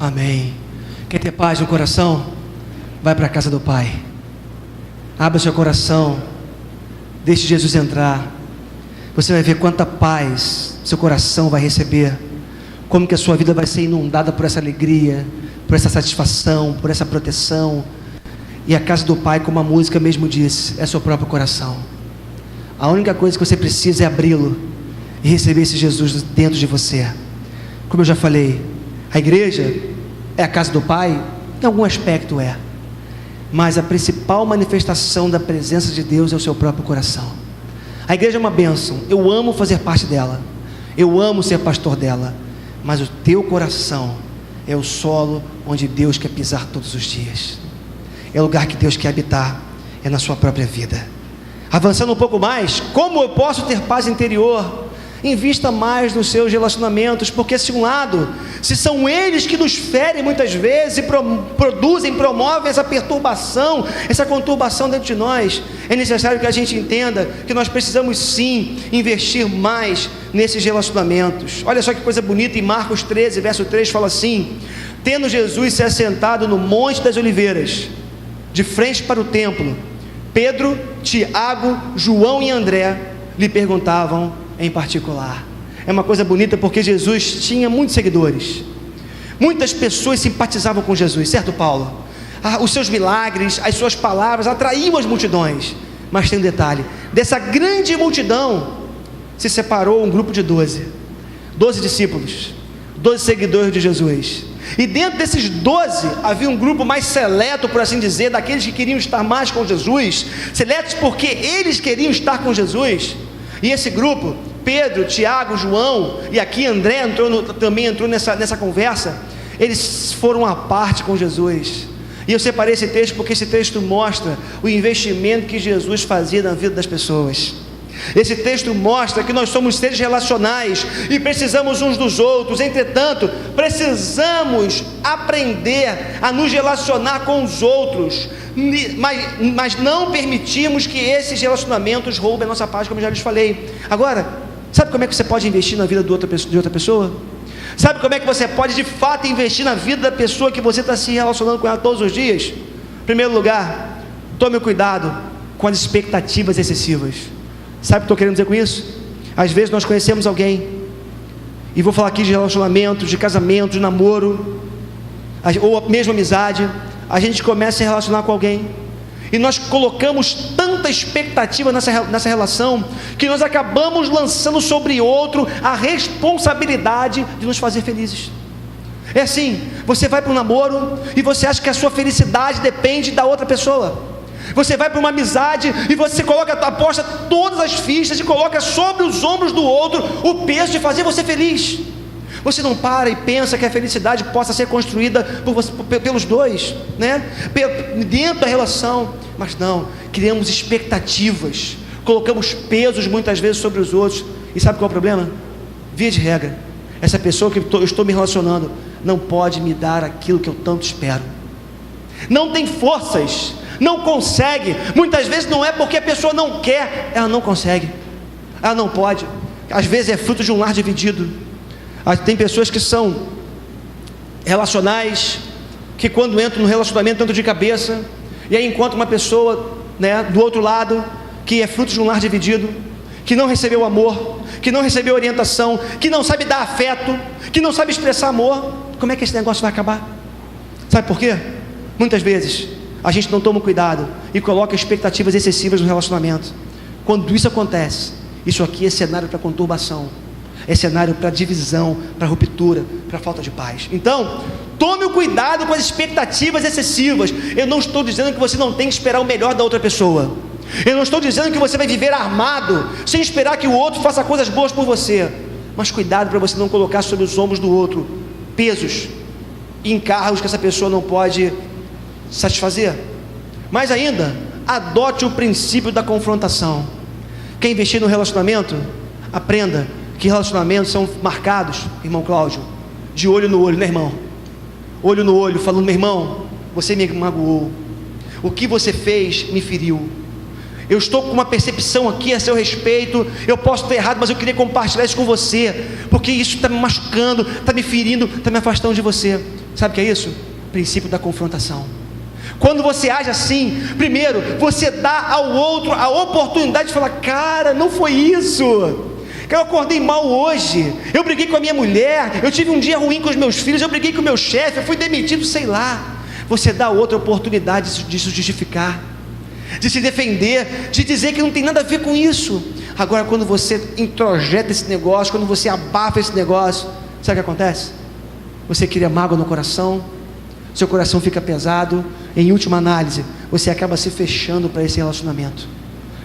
S1: Amém. Quer ter paz no coração? Vai para a casa do Pai. Abra seu coração. Deixe Jesus entrar. Você vai ver quanta paz seu coração vai receber. Como que a sua vida vai ser inundada por essa alegria, por essa satisfação, por essa proteção. E a casa do Pai, como a música mesmo disse, é seu próprio coração. A única coisa que você precisa é abri-lo e receber esse Jesus dentro de você. Como eu já falei, a igreja é a casa do Pai? Em algum aspecto é. Mas a principal manifestação da presença de Deus é o seu próprio coração. A igreja é uma bênção. Eu amo fazer parte dela. Eu amo ser pastor dela. Mas o teu coração é o solo onde Deus quer pisar todos os dias. É o lugar que Deus quer habitar. É na sua própria vida. Avançando um pouco mais, como eu posso ter paz interior? Invista mais nos seus relacionamentos, porque se um lado, se são eles que nos ferem muitas vezes e promovem essa perturbação, essa conturbação dentro de nós, é necessário que a gente entenda que nós precisamos sim investir mais nesses relacionamentos. Olha só que coisa bonita, em Marcos 13, verso 3 fala assim: tendo Jesus se assentado no Monte das Oliveiras, de frente para o templo, Pedro, Tiago, João e André lhe perguntavam em particular. É uma coisa bonita porque Jesus tinha muitos seguidores, Muitas pessoas simpatizavam com Jesus, certo, Paulo? Os seus milagres, as suas palavras atraíam as multidões. Mas tem um detalhe: dessa grande multidão se separou um grupo de 12 discípulos, 12 seguidores de Jesus. E dentro desses 12 havia um grupo mais seleto, por assim dizer, daqueles que queriam estar mais com Jesus, seletos porque eles queriam estar com Jesus. E esse grupo, Pedro, Tiago, João, e aqui André também entrou nessa conversa, eles foram à parte com Jesus. E eu separei esse texto porque esse texto mostra o investimento que Jesus fazia na vida das pessoas. Esse texto mostra que nós somos seres relacionais e precisamos uns dos outros. Entretanto, precisamos aprender a nos relacionar com os outros, mas não permitirmos que esses relacionamentos roubem a nossa paz, como eu já lhes falei. Agora, sabe como é que você pode investir na vida de outra pessoa? Sabe como é que você pode de fato investir na vida da pessoa que você está se relacionando com ela todos os dias? Em primeiro lugar, tome cuidado com as expectativas excessivas. Sabe o que estou querendo dizer com isso? Às vezes nós conhecemos alguém, e vou falar aqui de relacionamentos, de casamento, de namoro, ou mesmo amizade. A gente começa a se relacionar com alguém, e nós colocamos tanta expectativa nessa relação, que nós acabamos lançando sobre outro a responsabilidade de nos fazer felizes. É assim, você vai para um namoro, e você acha que a sua felicidade depende da outra pessoa. Você vai para uma amizade, e você aposta todas as fichas, e coloca sobre os ombros do outro o peso de fazer você feliz. Você não para e pensa que a felicidade possa ser construída pelos dois, né? Dentro da relação. Mas não, criamos expectativas, colocamos pesos muitas vezes sobre os outros. E sabe qual é o problema? Via de regra, essa pessoa que eu estou me relacionando não pode me dar aquilo que eu tanto espero, não tem forças, não consegue. Muitas vezes não é porque a pessoa não quer, ela não consegue, ela não pode. Às vezes é fruto de um lar dividido. Tem pessoas que são relacionais, que quando entram no relacionamento entram de cabeça, e aí encontra uma pessoa, né, do outro lado, que é fruto de um lar dividido, que não recebeu amor, que não recebeu orientação, que não sabe dar afeto, que não sabe expressar amor. Como é que esse negócio vai acabar? Sabe por quê? Muitas vezes a gente não toma cuidado e coloca expectativas excessivas no relacionamento. Quando isso acontece, isso aqui é cenário para conturbação, é cenário para divisão, para ruptura, para falta de paz. Então, tome o cuidado com as expectativas excessivas. Eu não estou dizendo que você não tem que esperar o melhor da outra pessoa. Eu não estou dizendo que você vai viver armado, sem esperar que o outro faça coisas boas por você. Mas cuidado para você não colocar sobre os ombros do outro pesos e encargos que essa pessoa não pode satisfazer. Mais ainda, adote o princípio da confrontação. Quer investir no relacionamento? Aprenda que relacionamentos são marcados, irmão Cláudio, de olho no olho, né, irmão? Olho no olho, falando: meu irmão, você me magoou, o que você fez me feriu, eu estou com uma percepção aqui a seu respeito, eu posso estar errado, mas eu queria compartilhar isso com você, porque isso está me machucando, está me ferindo, está me afastando de você. Sabe o que é isso? Princípio da confrontação. Quando você age assim, primeiro, você dá ao outro a oportunidade de falar: cara, não foi isso, eu acordei mal hoje, eu briguei com a minha mulher, eu tive um dia ruim com os meus filhos, eu briguei com o meu chefe, eu fui demitido, sei lá. Você dá outra oportunidade de se justificar, de se defender, de dizer que não tem nada a ver com isso. Agora, quando você introjeta esse negócio, quando você abafa esse negócio, sabe o que acontece? Você cria mágoa no coração, seu coração fica pesado, em última análise, você acaba se fechando para esse relacionamento,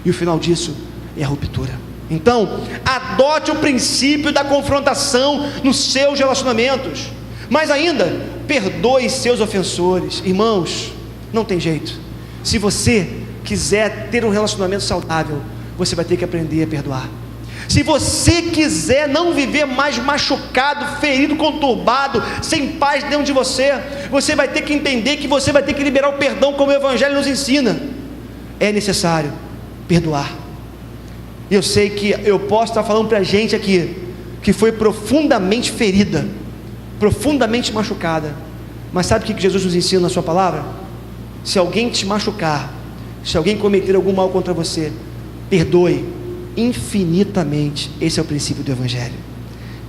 S1: e o final disso é a ruptura. Então, adote o princípio da confrontação nos seus relacionamentos. Mais ainda, perdoe seus ofensores. Irmãos, não tem jeito. Se você quiser ter um relacionamento saudável, você vai ter que aprender a perdoar. Se você quiser não viver mais machucado, ferido, conturbado, sem paz dentro de você, você vai ter que entender que você vai ter que liberar o perdão, como o Evangelho nos ensina. É necessário perdoar. E eu sei que eu posso estar falando para a gente aqui, que foi profundamente ferida, profundamente machucada, mas sabe o que Jesus nos ensina na sua palavra? Se alguém te machucar, se alguém cometer algum mal contra você, perdoe infinitamente. Esse é o princípio do Evangelho.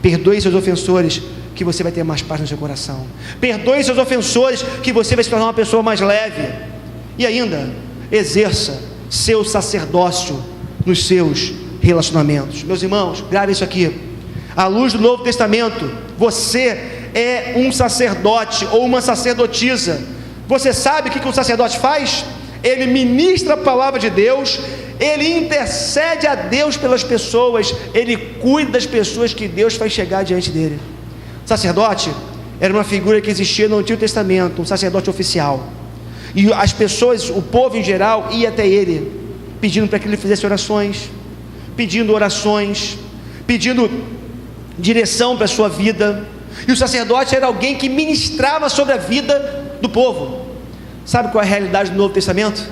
S1: Perdoe seus ofensores que você vai ter mais paz no seu coração. Perdoe seus ofensores, que você vai se tornar uma pessoa mais leve. E ainda, exerça seu sacerdócio nos seus relacionamentos. Meus irmãos, grave isso aqui. À luz do Novo Testamento, você é um sacerdote ou uma sacerdotisa. Você sabe o que um sacerdote faz? Ele ministra a palavra de Deus, ele intercede a Deus pelas pessoas, ele cuida das pessoas que Deus faz chegar diante dele. O sacerdote era uma figura que existia no Antigo Testamento, um sacerdote oficial. E as pessoas, o povo em geral, ia até ele, pedindo para que ele fizesse orações, pedindo direção para a sua vida. E o sacerdote era alguém que ministrava sobre a vida do povo. Sabe qual é a realidade do Novo Testamento?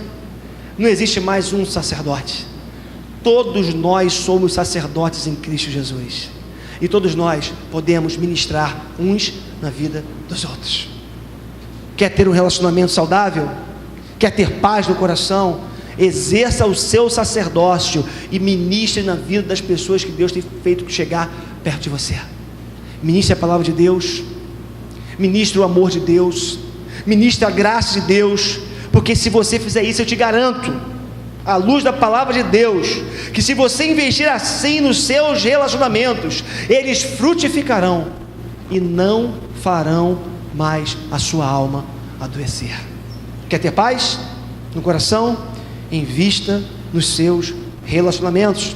S1: Não existe mais um sacerdote. Todos nós somos sacerdotes em Cristo Jesus. E todos nós podemos ministrar uns na vida dos outros. Quer ter um relacionamento saudável? Quer ter paz no coração? Exerça o seu sacerdócio e ministre na vida das pessoas que Deus tem feito chegar perto de você. Ministre a palavra de Deus, ministre o amor de Deus, ministre a graça de Deus, porque se você fizer isso, eu te garanto, à luz da palavra de Deus, que se você investir assim nos seus relacionamentos, eles frutificarão e não farão mais a sua alma adoecer. Quer ter paz no coração? Invista nos seus relacionamentos.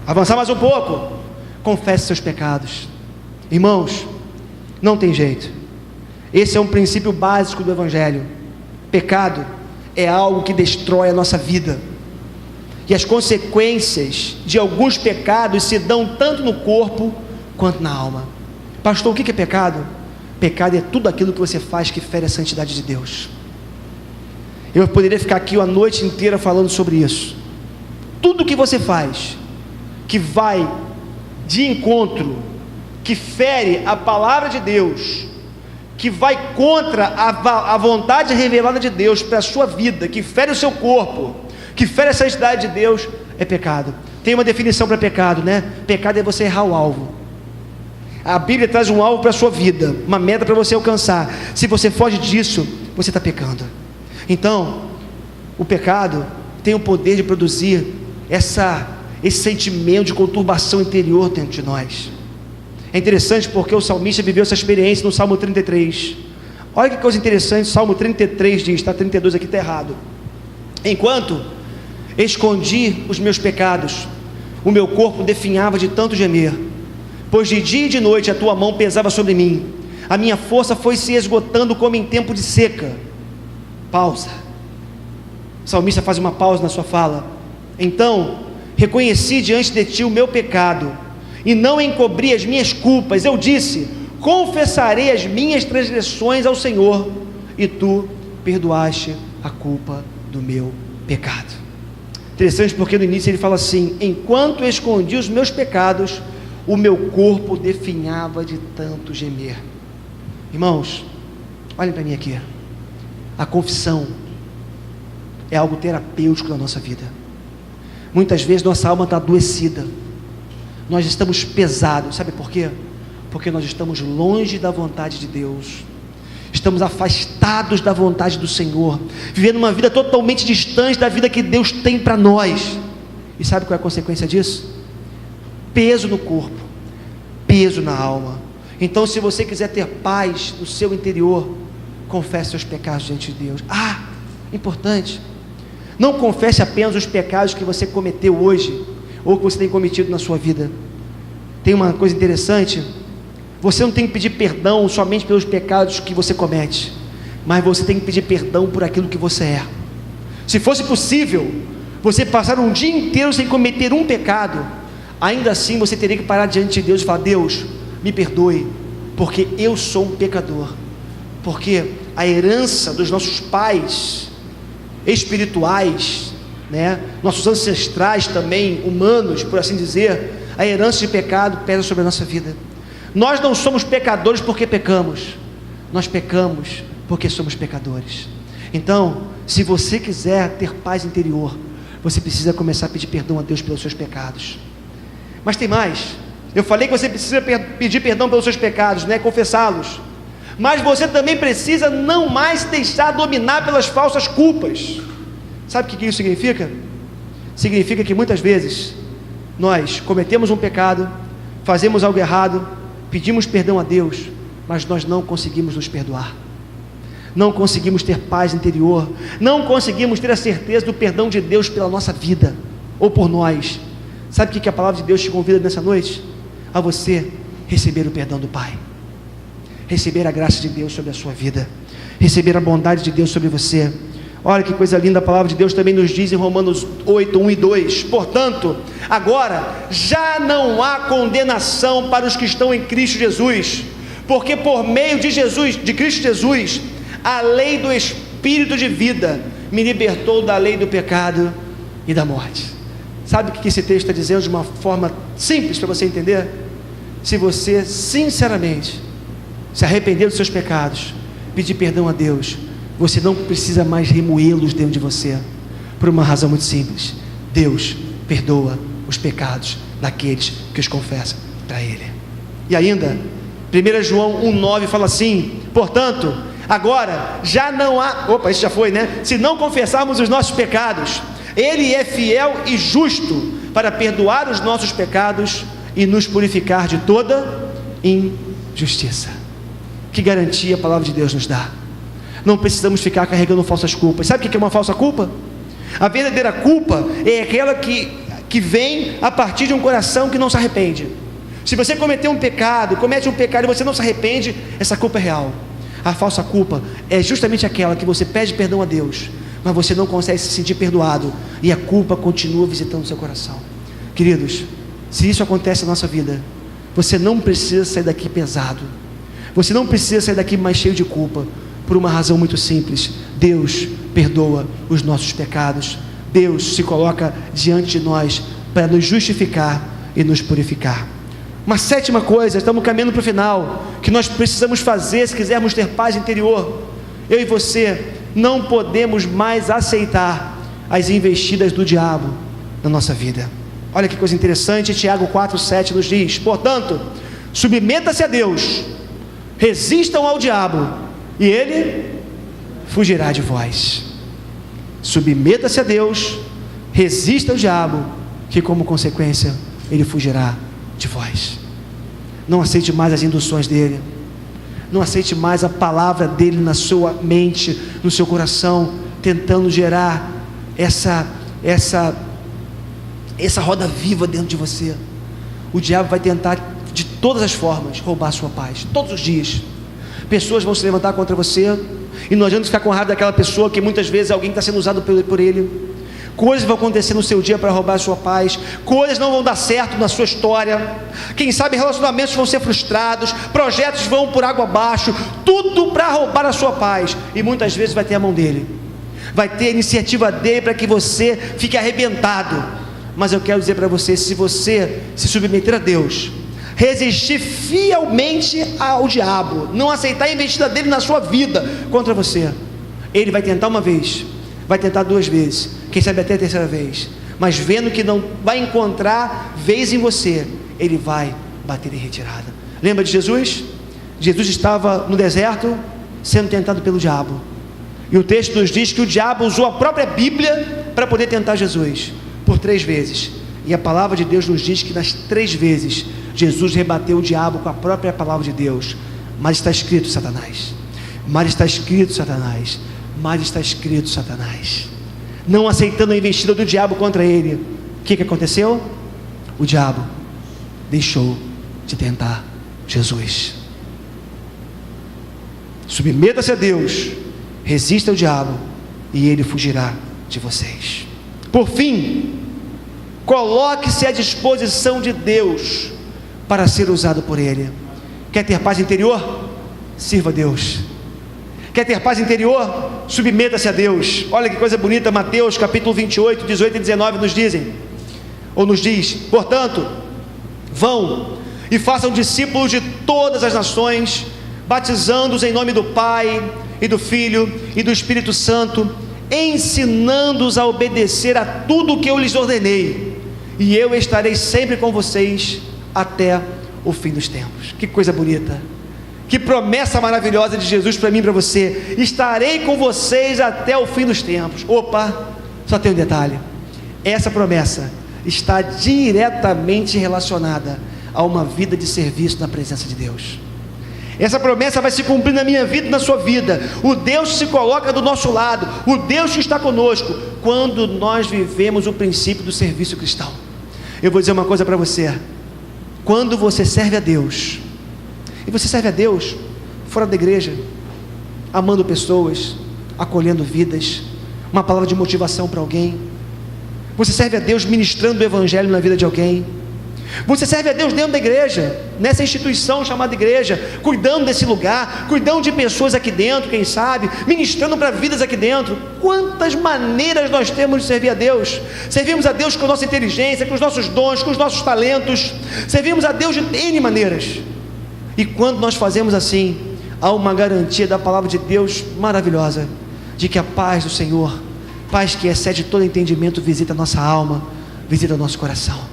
S1: Avançar mais um pouco. Confesse seus pecados. Irmãos, não tem jeito. Esse é um princípio básico do Evangelho. Pecado é algo que destrói a nossa vida. E as consequências de alguns pecados se dão tanto no corpo quanto na alma. Pastor, o que é pecado? Pecado é tudo aquilo que você faz que fere a santidade de Deus. Eu poderia ficar aqui a noite inteira falando sobre isso. Tudo que você faz que vai de encontro, que fere a palavra de Deus, que vai contra a vontade revelada de Deus para a sua vida, que fere o seu corpo, que fere a santidade de Deus, é pecado. Tem uma definição para pecado, né? Pecado é você errar o alvo. A Bíblia traz um alvo para a sua vida, uma meta para você alcançar. Se você foge disso, você está pecando. Então, o pecado tem o poder de produzir esse sentimento de conturbação interior dentro de nós. É interessante porque o salmista viveu essa experiência no Salmo 33. Olha que coisa interessante, Salmo 33 diz, está 32 aqui, está errado. Enquanto escondi os meus pecados, o meu corpo definhava de tanto gemer, pois de dia e de noite a tua mão pesava sobre mim, a minha força foi se esgotando como em tempo de seca. Pausa. O salmista faz uma pausa na sua fala. Então, reconheci diante de ti o meu pecado, e não encobri as minhas culpas. Eu disse, confessarei as minhas transgressões ao Senhor, e tu perdoaste a culpa do meu pecado. Interessante porque no início ele fala assim: enquanto escondi os meus pecados, o meu corpo definhava de tanto gemer. Irmãos, olhem para mim aqui. A confissão é algo terapêutico na nossa vida. Muitas vezes nossa alma está adoecida, nós estamos pesados. Sabe por quê? Porque nós estamos longe da vontade de Deus, estamos afastados da vontade do Senhor, vivendo uma vida totalmente distante da vida que Deus tem para nós. E sabe qual é a consequência disso? Peso no corpo, peso na alma. Então, se você quiser ter paz no seu interior, confesse seus pecados diante de Deus. Importante, não confesse apenas os pecados que você cometeu hoje, ou que você tem cometido na sua vida. Tem uma coisa interessante: você não tem que pedir perdão somente pelos pecados que você comete, mas você tem que pedir perdão por aquilo que você é. Se fosse possível você passar um dia inteiro sem cometer um pecado, ainda assim você teria que parar diante de Deus e falar: Deus, me perdoe, porque eu sou um pecador. Porque a herança dos nossos pais espirituais, né, nossos ancestrais também, humanos, por assim dizer, a herança de pecado pesa sobre a nossa vida. Nós não somos pecadores porque pecamos, nós pecamos porque somos pecadores. Então, se você quiser ter paz interior, você precisa começar a pedir perdão a Deus pelos seus pecados. Mas tem mais: Eu falei que você precisa pedir perdão pelos seus pecados, né? Confessá-los. Mas você também precisa não mais se deixar dominar pelas falsas culpas. Sabe o que isso significa? Significa que muitas vezes nós cometemos um pecado, fazemos algo errado, pedimos perdão a Deus, mas nós não conseguimos nos perdoar, não conseguimos ter paz interior, não conseguimos ter a certeza do perdão de Deus pela nossa vida, ou por nós. Sabe o que a palavra de Deus te convida nessa noite? A você receber o perdão do Pai, receber a graça de Deus sobre a sua vida, receber a bondade de Deus sobre você. Olha que coisa linda, a palavra de Deus também nos diz em Romanos 8, 1 e 2, portanto, agora já não há condenação para os que estão em Cristo Jesus, porque por meio de Cristo Jesus, a lei do Espírito de vida me libertou da lei do pecado e da morte. Sabe o que esse texto está dizendo de uma forma simples para você entender? Se você sinceramente se arrepender dos seus pecados, pedir perdão a Deus, você não precisa mais remoê-los dentro de você, por uma razão muito simples: Deus perdoa os pecados daqueles que os confessam para Ele. E ainda, 1 João 1,9 fala assim: portanto, agora já não há, isso já foi, né? Se não confessarmos os nossos pecados, Ele é fiel e justo para perdoar os nossos pecados e nos purificar de toda injustiça. Que garantia a palavra de Deus nos dá? Não precisamos ficar carregando falsas culpas. Sabe o que é uma falsa culpa? A verdadeira culpa é aquela que vem a partir de um coração que não se arrepende. Se você comete um pecado e você não se arrepende, essa culpa é real. A falsa culpa é justamente aquela que você pede perdão a Deus, mas você não consegue se sentir perdoado, e a culpa continua visitando o seu coração. Queridos, se isso acontece na nossa vida, você não precisa sair daqui pesado, você não precisa sair daqui mais cheio de culpa, por uma razão muito simples: Deus perdoa os nossos pecados, Deus se coloca diante de nós para nos justificar e nos purificar. Uma sétima coisa, estamos caminhando para o final, que nós precisamos fazer se quisermos ter paz interior. Eu e você não podemos mais aceitar as investidas do diabo na nossa vida. Olha que coisa interessante, Tiago 4,7 nos diz: portanto, submeta-se a Deus, resistam ao diabo, e ele fugirá de vós. Submeta-se a Deus, resista ao diabo, que como consequência ele fugirá de vós. Não aceite mais as induções dele, não aceite mais a palavra dele na sua mente, no seu coração, tentando gerar essa roda viva dentro de você. O diabo vai tentar de todas as formas roubar a sua paz, todos os dias. Pessoas vão se levantar contra você, e não adianta ficar com raiva daquela pessoa, que muitas vezes alguém está sendo usado por ele. Coisas vão acontecer no seu dia para roubar a sua paz, coisas não vão dar certo na sua história, quem sabe relacionamentos vão ser frustrados, projetos vão por água abaixo, tudo para roubar a sua paz, e muitas vezes vai ter a mão dele, vai ter a iniciativa dele para que você fique arrebentado. Mas eu quero dizer para você: se você se submeter a Deus, resistir fielmente ao diabo, não aceitar a investida dele na sua vida contra você, ele vai tentar uma vez, vai tentar duas vezes, quem sabe até a terceira vez, mas vendo que não vai encontrar vez em você, ele vai bater em retirada. Lembra de Jesus? Jesus estava no deserto sendo tentado pelo diabo, e o texto nos diz que o diabo usou a própria Bíblia para poder tentar Jesus por 3 vezes, e a palavra de Deus nos diz que nas 3 vezes Jesus rebateu o diabo com a própria palavra de Deus. Mas está escrito, Satanás, mas está escrito, Satanás, mas está escrito, Satanás. Não aceitando a investida do diabo contra ele, o que aconteceu? O diabo deixou de tentar Jesus. Submeta-se a Deus, resista ao diabo, e ele fugirá de vocês. Por fim, coloque-se à disposição de Deus para ser usado por Ele. Quer ter paz interior? Sirva a Deus. Quer ter paz interior? Submeta-se a Deus. Olha que coisa bonita, Mateus capítulo 28, 18 e 19 nos diz: portanto, vão e façam discípulos de todas as nações, batizando-os em nome do Pai, e do Filho, e do Espírito Santo, ensinando-os a obedecer a tudo o que eu lhes ordenei, e eu estarei sempre com vocês até o fim dos tempos. Que coisa bonita, que promessa maravilhosa de Jesus para mim e para você: estarei com vocês até o fim dos tempos. Opa, só tem um detalhe: essa promessa está diretamente relacionada a uma vida de serviço na presença de Deus. Essa promessa vai se cumprir na minha vida e na sua vida. O Deus que se coloca do nosso lado, o Deus que está conosco, quando nós vivemos o princípio do serviço cristão. Eu vou dizer uma coisa para você: quando você serve a Deus, e você serve a Deus fora da igreja, amando pessoas, acolhendo vidas, uma palavra de motivação para alguém, você serve a Deus ministrando o evangelho na vida de alguém, você serve a Deus dentro da igreja, nessa instituição chamada igreja, cuidando desse lugar, cuidando de pessoas aqui dentro, quem sabe, ministrando para vidas aqui dentro. Quantas maneiras nós temos de servir a Deus! Servimos a Deus com a nossa inteligência, com os nossos dons, com os nossos talentos, servimos a Deus de N maneiras. E quando nós fazemos assim, há uma garantia da palavra de Deus maravilhosa, de que a paz do Senhor, paz que excede todo entendimento, visita a nossa alma, visita o nosso coração.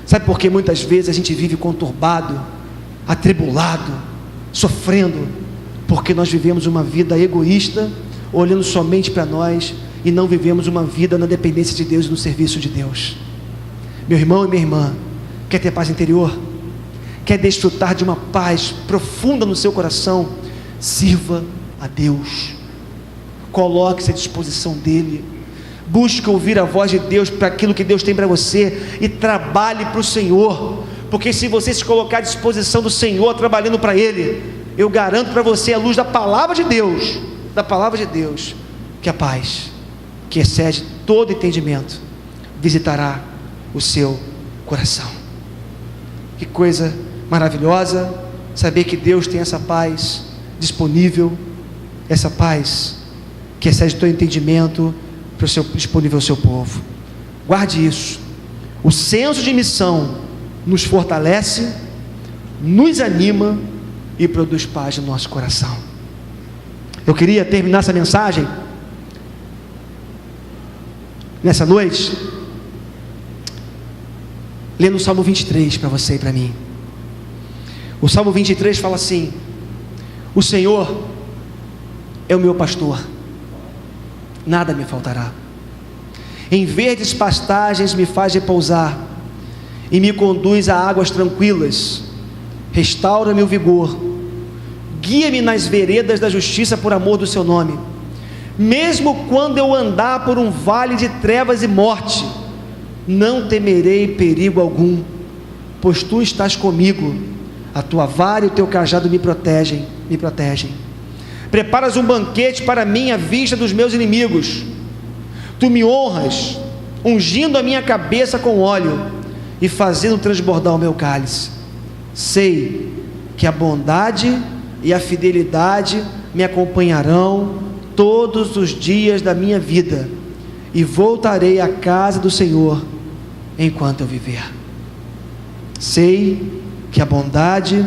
S1: Sabe por que muitas vezes a gente vive conturbado, atribulado, sofrendo? Porque nós vivemos uma vida egoísta, olhando somente para nós, e não vivemos uma vida na dependência de Deus e no serviço de Deus. Meu irmão e minha irmã, quer ter paz interior? Quer desfrutar de uma paz profunda no seu coração? Sirva a Deus, coloque-se à disposição dEle, busque ouvir a voz de Deus para aquilo que Deus tem para você, e trabalhe para o Senhor, porque se você se colocar à disposição do Senhor, trabalhando para Ele, eu garanto para você, à luz da palavra de Deus, que a paz, que excede todo entendimento, visitará o seu coração. Que coisa maravilhosa saber que Deus tem essa paz disponível, essa paz que excede todo entendimento, disponível ao seu povo. Guarde isso. O senso de missão nos fortalece, nos anima e produz paz no nosso coração. Eu queria terminar essa mensagem nessa noite lendo o Salmo 23 para você e para mim. O Salmo 23 fala assim: o Senhor é o meu pastor, nada me faltará. Em verdes pastagens me faz repousar, e me conduz a águas tranquilas. Restaura-me o vigor, guia-me nas veredas da justiça por amor do seu nome. Mesmo quando eu andar por um vale de trevas e morte, não temerei perigo algum, pois tu estás comigo, a tua vara e o teu cajado me protegem. Preparas um banquete para mim à vista dos meus inimigos. Tu me honras, ungindo a minha cabeça com óleo e fazendo transbordar o meu cálice. Sei que a bondade e a fidelidade me acompanharão todos os dias da minha vida, e voltarei à casa do Senhor enquanto eu viver. Sei que a bondade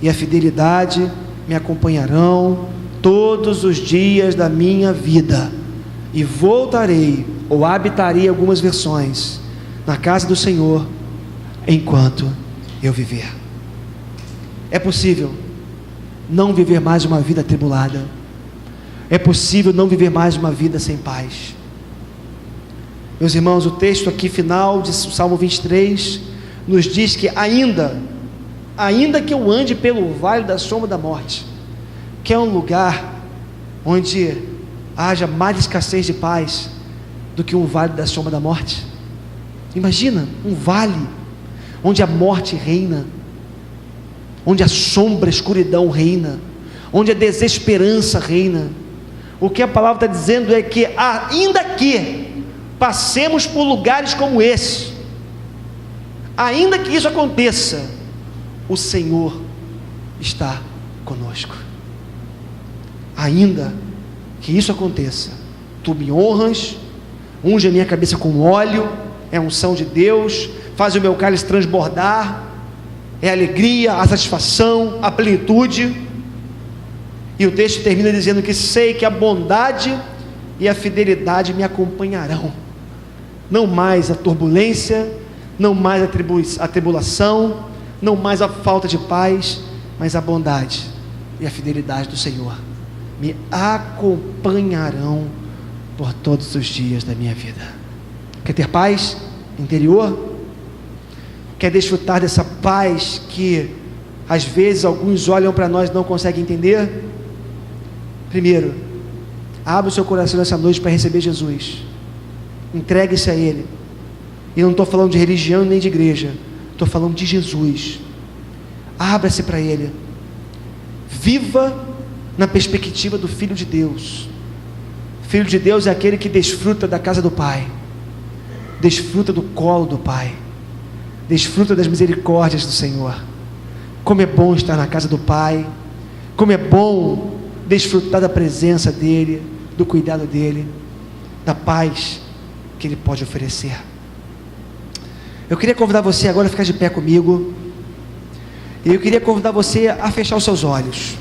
S1: e a fidelidade me acompanharão todos os dias da minha vida, e voltarei, ou habitarei, algumas versões, na casa do Senhor enquanto eu viver. É possível não viver mais uma vida atribulada, é possível não viver mais uma vida sem paz. Meus irmãos, o texto aqui final de Salmo 23 nos diz que ainda que eu ande pelo vale da sombra da morte, que é um lugar onde haja mais escassez de paz do que um vale da sombra da morte. Imagina um vale onde a morte reina, onde a sombra, a escuridão reina, onde a desesperança reina. O que a palavra está dizendo é que ainda que passemos por lugares como esse, ainda que isso aconteça, o Senhor está conosco. Ainda que isso aconteça, tu me honras, unge a minha cabeça com óleo, é a unção de Deus, faz o meu cálice transbordar, é a alegria, a satisfação, a plenitude. E o texto termina dizendo que sei que a bondade e a fidelidade me acompanharão. Não mais a turbulência, não mais a tribulação, não mais a falta de paz, mas a bondade e a fidelidade do Senhor me acompanharão por todos os dias da minha vida. Quer ter paz interior? Quer desfrutar dessa paz que às vezes alguns olham para nós e não conseguem entender? Primeiro, abra o seu coração nessa noite para receber Jesus. Entregue-se a Ele. E não estou falando de religião nem de igreja, estou falando de Jesus. Abra-se para Ele. Viva na perspectiva do Filho de Deus. Filho de Deus é aquele que desfruta da casa do Pai, desfruta do colo do Pai, desfruta das misericórdias do Senhor. Como é bom estar na casa do Pai, como é bom desfrutar da presença dEle, do cuidado dEle, da paz que Ele pode oferecer. Eu queria convidar você agora a ficar de pé comigo, e eu queria convidar você a fechar os seus olhos.